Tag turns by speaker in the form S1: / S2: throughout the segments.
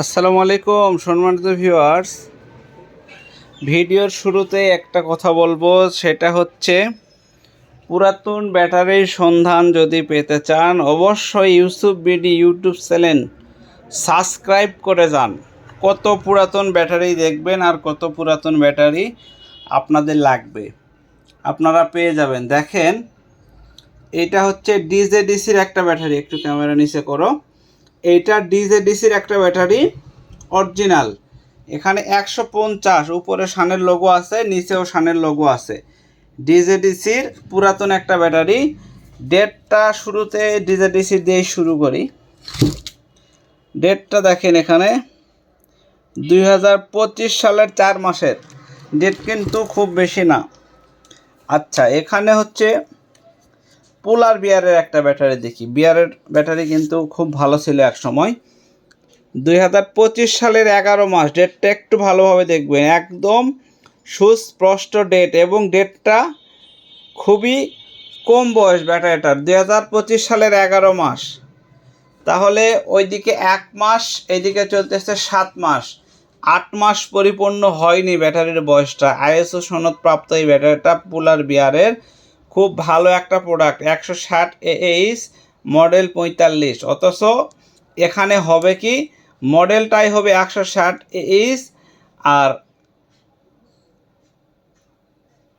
S1: আসসালামু আলাইকুম সম্মানিত ভিউয়ার্স। ভিডিওর শুরুতে একটা কথা বলবো, সেটা হচ্ছে পুরাতন ব্যাটারির সন্ধান যদি পেতে চান অবশ্যই ইউটিউব চ্যানেল সাবস্ক্রাইব করে যান। কত পুরাতন ব্যাটারি দেখবেন আর কত পুরাতন ব্যাটারি আপনাদের লাগবে আপনারা পেয়ে যাবেন। দেখেন, এটা হচ্ছে ডিজেডিসির একটা ব্যাটারি, একটু ক্যামেরা নিচে করো। এইটা ডিজেডিসির একটা ব্যাটারি অরিজিনাল। এখানে 150 উপরে শানের লোগো আছে, নিচেও শানের লোগো আছে। ডিজেডিসির পুরাতন একটা ব্যাটারি। ডেটটা শুরুতে ডিজেডিসি দিয়ে শুরু করি। ডেটটা দেখেন, এখানে 2025 সালের 4 মাসের ডেট, কিন্তু খুব বেশি না। আচ্ছা, এখানে হচ্ছে পোলার বিয়ারের একটা ব্যাটারি দেখি। বিয়ারের ব্যাটারি কিন্তু খুব ভালো ছিল এক সময়। 2025 সালের 11 মাস, ডেটটা একটু ভালোভাবে দেখবেন, একদম সুস্পষ্ট ডেট এবং ডেটটা খুবই কম বয়স ব্যাটারিটার। 2025 সালের 11 মাস, তাহলে ওইদিকে 1 মাস, এইদিকে চলতেছে 7 মাস, 8 মাস পরিপূর্ণ হয়নি ব্যাটারির বয়সটা। আইএসও সনদপ্রাপ্ত এই ব্যাটারিটা পোলার বিয়ারের খুব ভালো একটা প্রোডাক্ট। 160 AH, model 45। অথচ এখানে হবে কি, মডেলটাই হবে 160 AH আর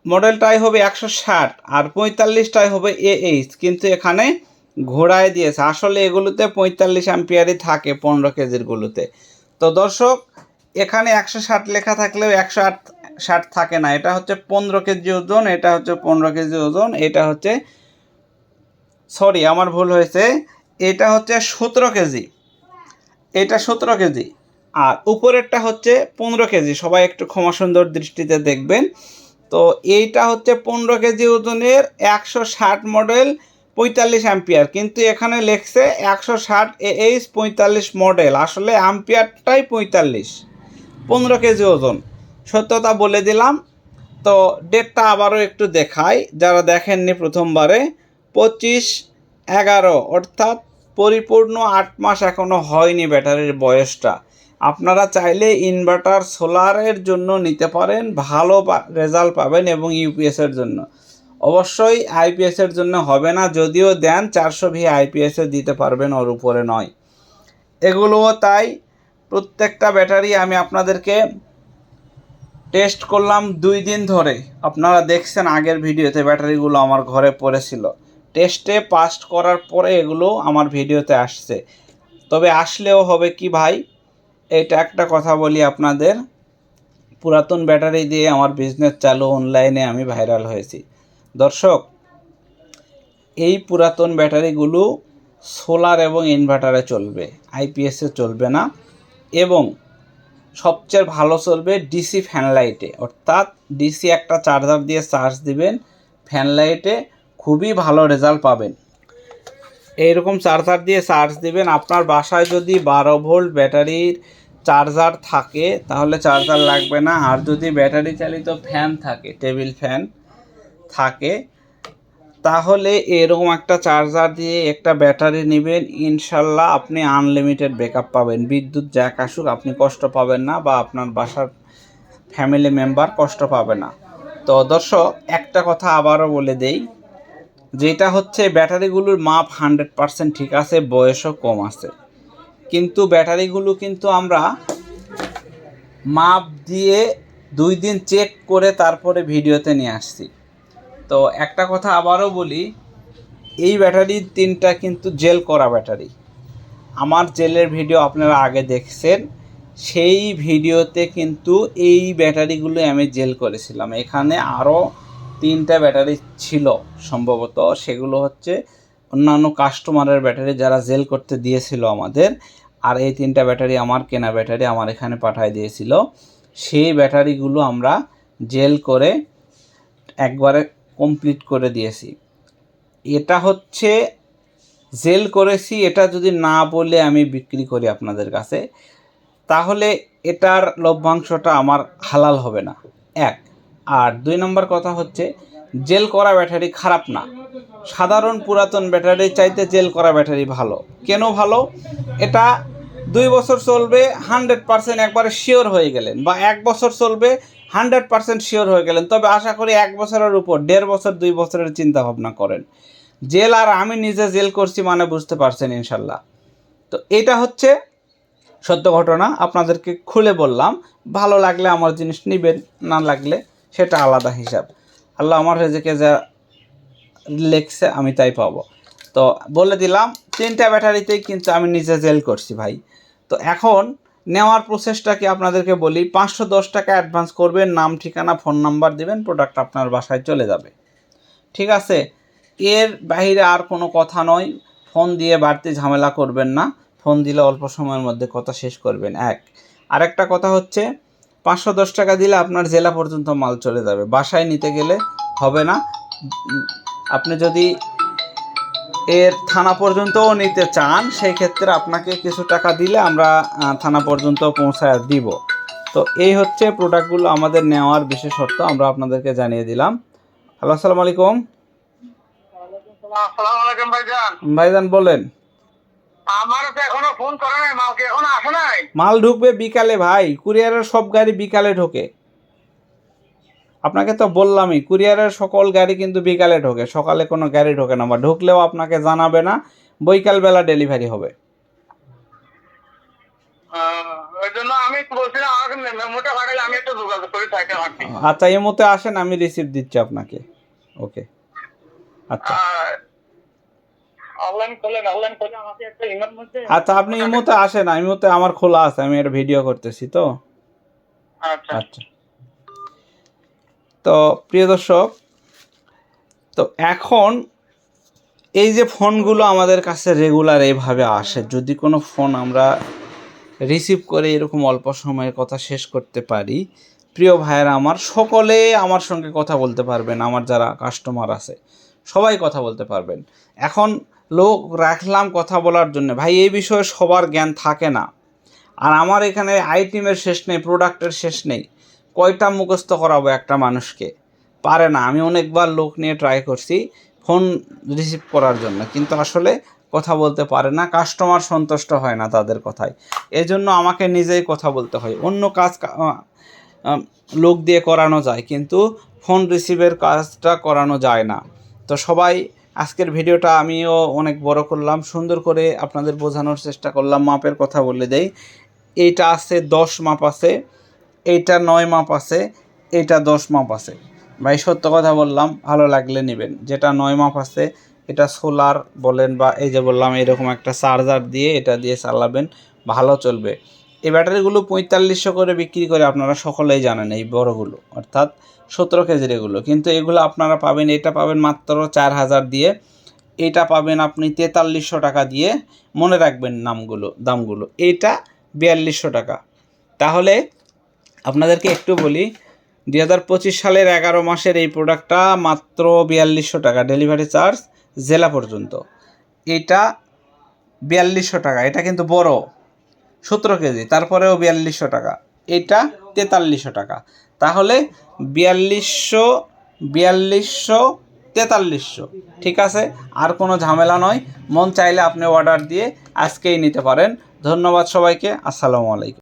S1: মডেলটাই হবে 160 আর 45টাই হবে AH, কিন্তু এখানে ঘোরায় দিয়েছে। আসলে এগুলোতে 45 অ্যাম্পিয়ারই থাকে 15 কেজিরগুলোতে। তো দর্শক, এখানে 160 লেখা থাকলেও 160 থাকে না। এটা হচ্ছে 15 কেজি ওজন, এটা হচ্ছে 15 কেজি ওজন, এটা হচ্ছে, সরি আমার ভুল হয়েছে, এটা হচ্ছে 17 কেজি, এটা 17 কেজি আর উপরেরটা হচ্ছে 15 কেজি। সবাই একটু ক্ষমা সুন্দর দৃষ্টিতে দেখবেন। তো এইটা হচ্ছে 15 কেজি ওজনের 160 মডেল 45 অ্যাম্পিয়ার, কিন্তু এখানে লেখছে 160 AH 45 মডেল। আসলে অ্যাম্পিয়ারটাই 45, 15 কেজি ওজন। সত্যতা বলে দিলাম। তো ডেটটা আবারও একটু দেখাই যারা দেখেননি প্রথমবারে। 25/11, অর্থাৎ পরিপূর্ণ 8 মাস এখনও হয়নি ব্যাটারির বয়সটা। আপনারা চাইলে ইনভার্টার সোলারের জন্য নিতে পারেন, ভালো রেজাল্ট পাবেন। এবং ইউপিএসের জন্য অবশ্যই, আইপিএসের জন্য হবে না, যদিও দেন 400 ভি আইপিএসে দিতে পারবেন, ওর উপরে নয়। এগুলোও তাই। প্রত্যেকটা ব্যাটারি আমি আপনাদেরকে টেস্ট করলাম 2 দিন ধরে। আপনারা দেখছেন আগের ভিডিওতে ব্যাটারিগুলো আমার ঘরে পড়েছিল। টেস্টে পাস করার পরে এগুলো আমার ভিডিওতে আসছে। তবে আসলেও হবে কি ভাই, এটা একটা কথা বলি আপনাদের, পুরাতন ব্যাটারি দিয়ে আমার বিজনেস চালু, অনলাইনে আমি ভাইরাল হয়েছি। দর্শক, এই পুরাতন ব্যাটারিগুলো সোলার এবং ইনভার্টারে চলবে, আইপিএসে চলবে না। এবং সবচেয়ে ভালো চলবে ডিসি ফ্যান লাইটে, অর্থাৎ ডিসি একটা চার্জার দিয়ে চার্জ দিবেন ফ্যান লাইটে, খুবই ভালো রেজাল্ট পাবেন। এইরকম চার্জার দিয়ে চার্জ দিবেন। আপনার বাসায় যদি 12 ভোল্ট ব্যাটারির চার্জার থাকে তাহলে চার্জার লাগবে না। আর যদি ব্যাটারি চালিত ফ্যান থাকে, টেবিল ফ্যান থাকে, তাহলে এরকম একটা চার্জার দিয়ে একটা ব্যাটারি নেবেন, ইনশাল্লাহ আপনি আনলিমিটেড ব্যাকআপ পাবেন। বিদ্যুৎ যাক আসুক আপনি কষ্ট পাবেন না, বা আপনার বাসার ফ্যামিলি মেম্বার কষ্ট পাবে না। তো দর্শক, একটা কথা আবারও বলে দেই, যেটা হচ্ছে ব্যাটারিগুলোর মাপ 100% ঠিক আছে, বয়সও কম আছে, কিন্তু ব্যাটারিগুলো কিন্তু আমরা মাপ দিয়ে 2 দিন চেক করে তারপরে ভিডিওতে নিয়ে আসছি। তো একটা কথা আবারও বলি, এই ব্যাটারি 3টা কিন্তু জেল করা ব্যাটারি। আমার জেলের ভিডিও আপনারা আগে দেখছেন, সেই ভিডিওতে কিন্তু এই ব্যাটারিগুলো আমি জেল করেছিলাম। এখানে আরও 3টা ব্যাটারি ছিল সম্ভবত, সেগুলো হচ্ছে অন্যান্য কাস্টমারের ব্যাটারি যারা জেল করতে দিয়েছিল আমাদের। আর এই 3টা ব্যাটারি আমার কেনা ব্যাটারি, আমার এখানে পাঠিয়ে দিয়েছিল। সেই ব্যাটারিগুলো আমরা জেল করে একবারে কমপ্লিট করে দিয়েছি। এটা হচ্ছে জেল করেছি, এটা যদি না বলে আমি বিক্রি করি আপনাদের কাছে, তাহলে এটার লভ্যাংশটা আমার হালাল হবে না, 1। আর 2 নম্বর কথা হচ্ছে, জেল করা ব্যাটারি খারাপ না, সাধারণ পুরাতন ব্যাটারি চাইতে জেল করা ব্যাটারি ভালো। কেন ভালো? এটা 2 বছর চলবে 100% একবারে শিওর হয়ে গেলেন, বা 1 বছর চলবে 100% শিওর হয়ে গেলেন, তবে আশা করি 1 বছরের উপর 1.5 বছর 2 বছরের চিন্তা ভাবনা করেন। জেল আর আমি নিজে জেল করছি মানে বুঝতে পারছেন ইনশাল্লাহ। তো এটা হচ্ছে সত্য ঘটনা, আপনাদেরকে খুলে বললাম। ভালো লাগলে আমার জিনিস নেবেন, না লাগলে সেটা আলাদা হিসাব। আল্লাহ আমার রেজেকে যা লেখছে আমি তাই পাবো। তো বলে দিলাম 3টা ব্যাটারিতেই কিন্তু আমি নিজে জেল করছি ভাই। তো এখন নেওয়ার প্রসেসটা কি আপনাদেরকে বলি। 510 টাকা অ্যাডভান্স করবেন, নাম ঠিকানা ফোন নাম্বার দেবেন, প্রোডাক্ট আপনার বাসায় চলে যাবে। ঠিক আছে, এর বাইরে আর কোনো কথা নয়। ফোন দিয়ে বাড়তি ঝামেলা করবেন না, ফোন দিলে অল্প সময়ের মধ্যে কথা শেষ করবেন। আরেকটা কথা হচ্ছে 510 টাকা দিলে আপনার জেলা পর্যন্ত মাল চলে যাবে, বাসায় নিতে গেলে হবে না। আপনি যদি এর থানা পর্যন্তও নিতে চান সেই ক্ষেত্রে আপনাকে কিছু টাকা দিলে আমরা থানা পর্যন্ত পৌঁছায় দিব। তো এই হচ্ছে প্রোডাক্টগুলো আমাদের নেওয়ার বিশেষত্ব, আমরা আপনাদেরকে জানিয়ে দিলাম। হ্যালো, আসসালামু আলাইকুম।
S2: আসসালামু আলাইকুম ভাইজান।
S1: ভাইজান বলেন।
S2: আমার তো এখনো ফোন করে নাই, মাল কি এখনো আসে নাই?
S1: মাল ঢুকবে বিকালে ভাই, কুরিয়ারের সব গাড়ি বিকালে ঢোকে। আপনাকে তো বললামই, কুরিয়ারের সকল গাড়ি কিন্তু বিকালে ঢোকে, সকালে কোনো গাড়ি ঢোকে না, বা ঢুকলেও আপনাকে জানাবে না, বৈকালবেলা ডেলিভারি হবে।
S2: ওই জন্য আমি বলছিলাম আমাকে মেমোটা পাঠালে আমি একটু যোগাযোগ করি তাইতে ভাবছি।
S1: আচ্ছা, এই মতে আসেন, আমি রিসিপ্ট দিচ্ছি আপনাকে। ওকে, আচ্ছা
S2: অনলাইন করলে আমাকে একটা ইমেল মধ্যে।
S1: আচ্ছা, আপনি এই মতে আসেন, এই মতে আমার খোলা আছে, আমি এটা ভিডিও করতেছি তো।
S2: আচ্ছা
S1: আচ্ছা, তো প্রিয় দর্শক, তো এখন এই যে ফোনগুলো আমাদের কাছে রেগুলার এইভাবে আসে, যদি কোনো ফোন আমরা রিসিভ করে এরকম অল্প সময়ে কথা শেষ করতে পারি, প্রিয় ভাইয়েরা আমার, সকলে আমার সঙ্গে কথা বলতে পারবেন। আমার যারা কাস্টমার আছে সবাই কথা বলতে পারবেন। এখন লোক রাখলাম কথা বলার জন্য, ভাই এই বিষয়ে সবার জ্ঞান থাকে না। আর আমার এখানে আইটেমের শেষ নেই, প্রোডাক্টের শেষ নেই। কয়টা মুখস্থ করাবো একটা মানুষকে, পারে না। আমি অনেকবার লোক নিয়ে ট্রাই করছি ফোন রিসিভ করার জন্য, কিন্তু আসলে কথা বলতে পারে না, কাস্টমার সন্তুষ্ট হয় না তাদের কথায়। এজন্য আমাকে নিজেই কথা বলতে হয়। অন্য কাজ লোক দিয়ে করানো যায়, কিন্তু ফোন রিসিভের কাজটা করানো যায় না। তো সবাই, আজকের ভিডিওটা আমিও অনেক বড় করলাম, সুন্দর করে আপনাদের বোঝানোর চেষ্টা করলাম। মাপের কথা বলে দেই, এইটা আছে 10 মাপ আছে, এইটা 9 মাপ আছে, এইটা 10 মাপ আছে। ভাই সত্য কথা বললাম, ভালো লাগলে নেবেন। যেটা 9 মাপ আছে এটা সোলার বলেন, বা এই যে বললাম এরকম একটা চার্জার দিয়ে এটা দিয়ে চালাবেন, ভালো চলবে। এই ব্যাটারিগুলো 4500 করে বিক্রি করে, আপনারা সকলেই জানেন, এই বড়গুলো অর্থাৎ 17 কেজির এগুলো। কিন্তু এগুলো আপনারা পাবেন, এটা পাবেন মাত্র 4000 দিয়ে, এটা পাবেন আপনি 4300 টাকা দিয়ে। মনে রাখবেন দামগুলো। এইটা 4200 টাকা। তাহলে আপনাদেরকে একটু বলি, 2025 সালের 11 মাসের এই প্রোডাক্টটা মাত্র 4200 টাকা, ডেলিভারি চার্জ জেলা পর্যন্ত। এটা 4200 টাকা, এটা কিন্তু বড় 17 কেজি, তারপরেও 4200 টাকা। এটা 4300 টাকা। তাহলে 4200, 4300, ঠিক আছে, আর কোনো ঝামেলা নয়। মন চাইলে আপনি অর্ডার দিয়ে আজকেই নিতে পারেন। ধন্যবাদ সবাইকে, আসসালামু আলাইকুম।